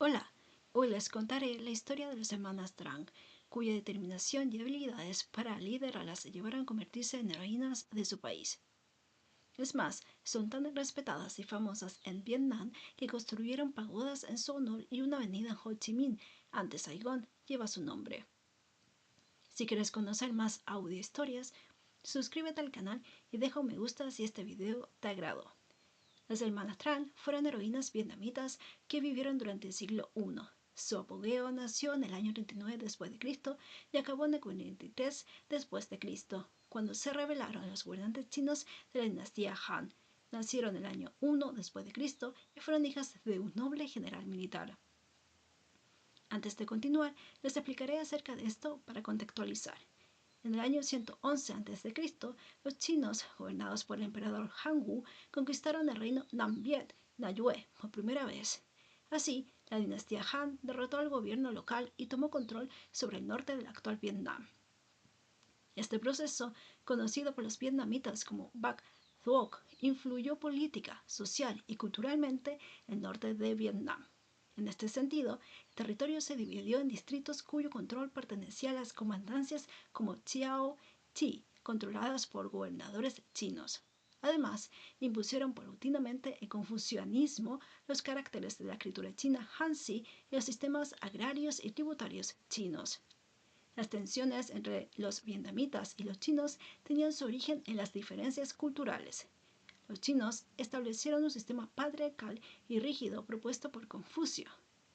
Hola, hoy les contaré la historia de las hermanas Trang, cuya determinación y habilidades para liderar las llevaron a convertirse en heroínas de su país. Es más, son tan respetadas y famosas en Vietnam que construyeron pagodas en su honor y una avenida en Ho Chi Minh, antes Saigón, lleva su nombre. Si quieres conocer más audio historias, suscríbete al canal y deja un me gusta si este video te agradó. Las hermanas Trang fueron heroínas vietnamitas que vivieron durante el siglo I. Su apogeo nació en el año 39 después de Cristo y acabó en el 43 después de Cristo, cuando se rebelaron a los gobernantes chinos de la dinastía Han. Nacieron en el año 1 después de Cristo y fueron hijas de un noble general militar. Antes de continuar, les explicaré acerca de esto para contextualizar. En el año 111 a.C., los chinos, gobernados por el emperador Hangwu, conquistaron el reino Nam Viet, Nayue, por primera vez. Así, la dinastía Han derrotó al gobierno local y tomó control sobre el norte del actual Vietnam. Este proceso, conocido por los vietnamitas como Bac Thuoc, influyó política, social y culturalmente en el norte de Vietnam. En este sentido, el territorio se dividió en distritos cuyo control pertenecía a las comandancias como Chiao Chi, controladas por gobernadores chinos. Además, impusieron paulatinamente el confucianismo, los caracteres de la escritura china Hanzi y los sistemas agrarios y tributarios chinos. Las tensiones entre los vietnamitas y los chinos tenían su origen en las diferencias culturales. Los chinos establecieron un sistema patriarcal y rígido propuesto por Confucio.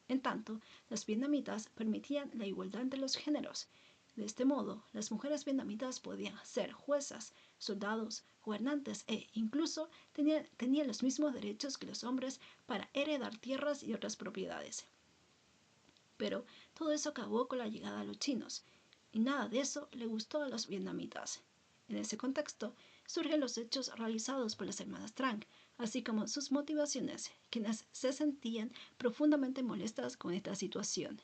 En tanto, los vietnamitas permitían la igualdad entre los géneros. De este modo, las mujeres vietnamitas podían ser juezas, soldados, gobernantes e incluso tenían los mismos derechos que los hombres para heredar tierras y otras propiedades. Pero todo eso acabó con la llegada de los chinos, y nada de eso le gustó a los vietnamitas. En ese contexto surgen los hechos realizados por las hermanas Trang, así como sus motivaciones, quienes se sentían profundamente molestas con esta situación.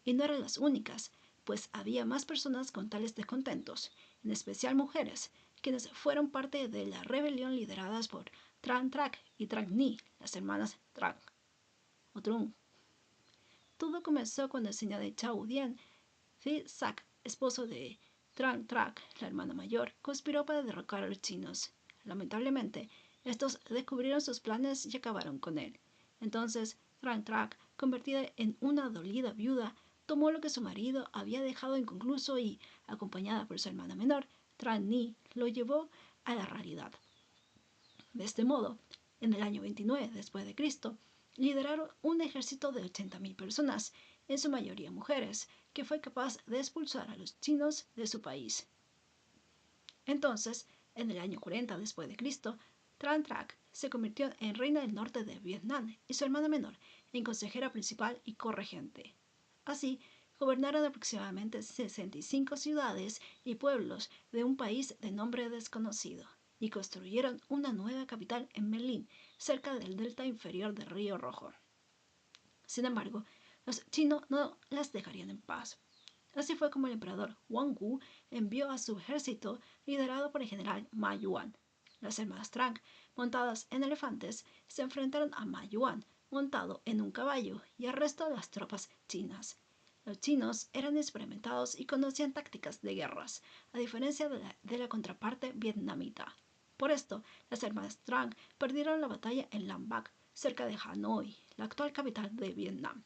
Y no eran las únicas, pues había más personas con tales descontentos, en especial mujeres, quienes fueron parte de la rebelión lideradas por Trang Trác y Trang Ni, las hermanas Trang o Trung. Todo comenzó cuando el señor de Chao Dien, Phi Sac, esposo de Trang Trác, la hermana mayor, conspiró para derrocar a los chinos. Lamentablemente, estos descubrieron sus planes y acabaron con él. Entonces, Trang Trác, convertida en una dolida viuda, tomó lo que su marido había dejado inconcluso y, acompañada por su hermana menor, Trang Ni, lo llevó a la realidad. De este modo, en el año 29 después de Cristo, lideraron un ejército de 80.000 personas, en su mayoría mujeres, que fue capaz de expulsar a los chinos de su país. Entonces, en el año 40 después de Cristo, Trang Trác se convirtió en reina del norte de Vietnam y su hermana menor en consejera principal y corregente. Así, gobernaron aproximadamente 65 ciudades y pueblos de un país de nombre desconocido y construyeron una nueva capital en Melín, cerca del delta inferior del Río Rojo. Sin embargo, los chinos no las dejarían en paz. Así fue como el emperador Wangwu envió a su ejército liderado por el general Ma Yuan. Las hermanas Trang, montadas en elefantes, se enfrentaron a Ma Yuan, montado en un caballo, y al resto de las tropas chinas. Los chinos eran experimentados y conocían tácticas de guerras, a diferencia de la contraparte vietnamita. Por esto, las hermanas Trang perdieron la batalla en Lam Bac, cerca de Hanoi, la actual capital de Vietnam,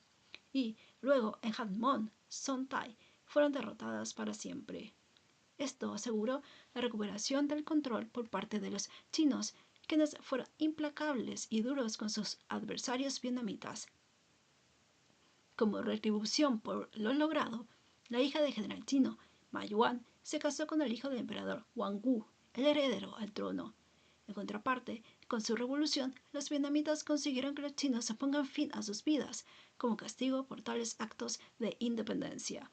y luego en Han Mon, Son Tai, fueron derrotadas para siempre. Esto aseguró la recuperación del control por parte de los chinos, quienes fueron implacables y duros con sus adversarios vietnamitas. Como retribución por lo logrado, la hija del general chino, Ma Yuan, se casó con el hijo del emperador Wangwu, el heredero al trono. En contraparte, con su revolución, los vietnamitas consiguieron que los chinos se pongan fin a sus vidas, como castigo por tales actos de independencia.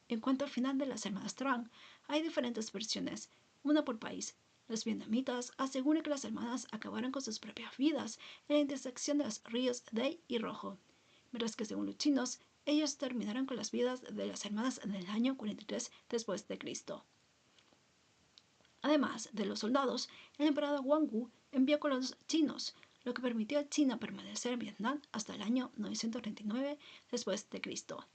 En cuanto al final de las hermanas Trang, hay diferentes versiones, una por país. Los vietnamitas aseguran que las hermanas acabaron con sus propias vidas en la intersección de los ríos Dai y Rojo, mientras que según los chinos, ellos terminaron con las vidas de las hermanas en el año 43 después de Cristo. Además de los soldados, el emperador Wangwu envió colonos chinos, lo que permitió a China permanecer en Vietnam hasta el año 939 después de Cristo.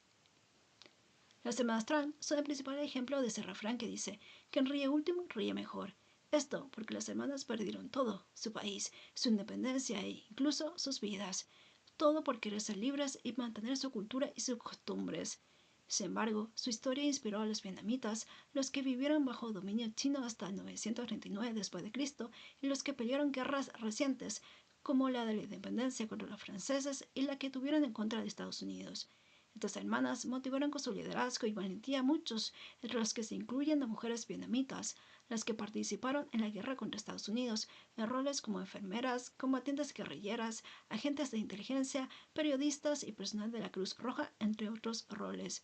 Las hermanas Tran son el principal ejemplo de ese refrán que dice: quien ríe último ríe mejor. Esto porque las hermanas perdieron todo, su país, su independencia e incluso sus vidas. Todo por querer ser libres y mantener su cultura y sus costumbres. Sin embargo, su historia inspiró a los vietnamitas, los que vivieron bajo dominio chino hasta el 939 después de Cristo y los que pelearon guerras recientes, como la de la independencia contra los franceses y la que tuvieron en contra de Estados Unidos. Estas hermanas motivaron con su liderazgo y valentía a muchos, entre los que se incluyen a mujeres vietnamitas, las que participaron en la guerra contra Estados Unidos, en roles como enfermeras, combatientes guerrilleras, agentes de inteligencia, periodistas y personal de la Cruz Roja, entre otros roles.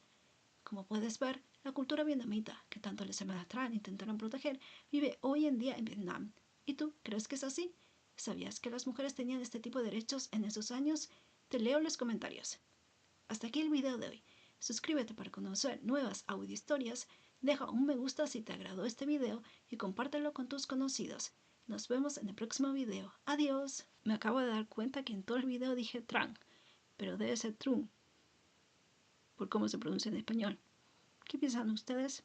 Como puedes ver, la cultura vietnamita, que tanto las hermanas Tran intentaron proteger, vive hoy en día en Vietnam. ¿Y tú crees que es así? ¿Sabías que las mujeres tenían este tipo de derechos en esos años? Te leo en los comentarios. Hasta aquí el video de hoy. Suscríbete para conocer nuevas audiohistorias, deja un me gusta si te agradó este video y compártelo con tus conocidos. Nos vemos en el próximo video. ¡Adiós! Me acabo de dar cuenta que en todo el video dije Tran, pero debe ser Trun, por cómo se pronuncia en español. ¿Qué piensan ustedes?